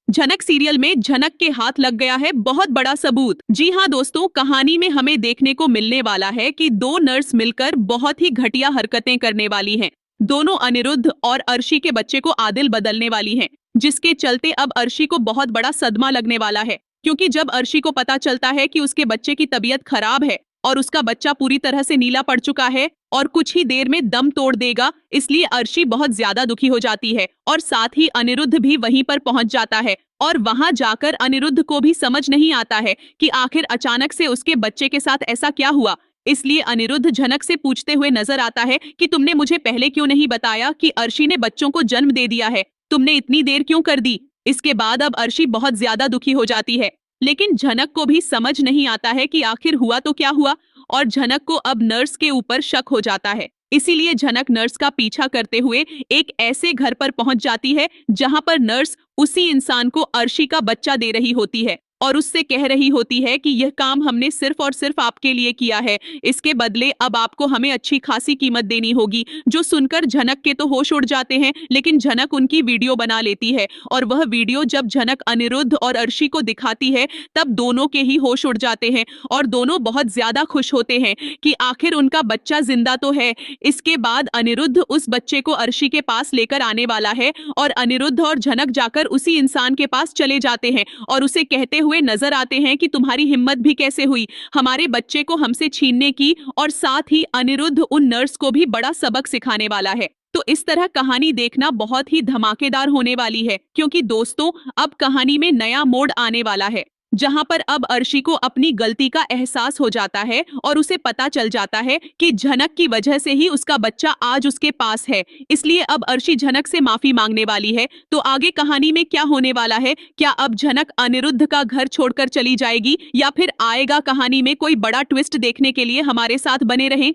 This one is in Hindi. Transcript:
झनक सीरियल में झनक के हाथ लग गया है बहुत बड़ा सबूत। जी हाँ दोस्तों, कहानी में हमें देखने को मिलने वाला है कि दो नर्स मिलकर बहुत ही घटिया हरकतें करने वाली हैं। दोनों अनिरुद्ध और अर्शी के बच्चे को आदिल बदलने वाली हैं, जिसके चलते अब अर्शी को बहुत बड़ा सदमा लगने वाला है। क्योंकि जब अर्शी को पता चलता है कि उसके बच्चे की तबीयत खराब है और उसका बच्चा पूरी तरह से नीला पड़ चुका है और कुछ ही देर में दम तोड़ देगा, इसलिए अर्शी बहुत ज्यादा दुखी हो जाती है और साथ ही अनिरुद्ध भी वहीं पर पहुंच जाता है। और वहां जाकर अनिरुद्ध को भी समझ नहीं आता है कि आखिर अचानक से उसके बच्चे के साथ ऐसा क्या हुआ। इसलिए अनिरुद्ध झनक से पूछते हुए नजर आता है कि तुमने मुझे पहले क्यों नहीं बताया कि अर्शी ने बच्चों को जन्म दे दिया है, तुमने इतनी देर क्यों कर दी। इसके बाद अब अर्शी बहुत ज्यादा दुखी हो जाती है, लेकिन झनक को भी समझ नहीं आता है कि आखिर हुआ तो क्या हुआ, और झनक को अब नर्स के ऊपर शक हो जाता है। इसीलिए झनक नर्स का पीछा करते हुए एक ऐसे घर पर पहुंच जाती है जहां पर नर्स उसी इंसान को अर्शी का बच्चा दे रही होती है और उससे कह रही होती है कि यह काम हमने सिर्फ और सिर्फ आपके लिए किया है, इसके बदले अब आपको हमें अच्छी खासी कीमत देनी होगी। जो सुनकर झनक के तो होश उड़ जाते हैं, लेकिन झनक उनकी वीडियो बना लेती है और वह वीडियो जब झनक अनिरुद्ध और अर्शी को दिखाती है तब दोनों के ही होश उड़ जाते हैं और दोनों बहुत ज्यादा खुश होते हैं कि आखिर उनका बच्चा जिंदा तो है। इसके बाद अनिरुद्ध उस बच्चे को अर्शी के पास लेकर आने वाला है और अनिरुद्ध और झनक जाकर उसी इंसान के पास चले जाते हैं और उसे कहते हुए नजर आते हैं कि तुम्हारी हिम्मत भी कैसे हुई हमारे बच्चे को हमसे छीनने की। और साथ ही अनिरुद्ध उन नर्स को भी बड़ा सबक सिखाने वाला है। तो इस तरह कहानी देखना बहुत ही धमाकेदार होने वाली है, क्योंकि दोस्तों अब कहानी में नया मोड़ आने वाला है जहां पर अब अर्शी को अपनी गलती का एहसास हो जाता है और उसे पता चल जाता है कि झनक की वजह से ही उसका बच्चा आज उसके पास है। इसलिए अब अर्शी झनक से माफी मांगने वाली है। तो आगे कहानी में क्या होने वाला है, क्या अब झनक अनिरुद्ध का घर छोड़कर चली जाएगी या फिर आएगा कहानी में कोई बड़ा ट्विस्ट, देखने के लिए हमारे साथ बने रहें।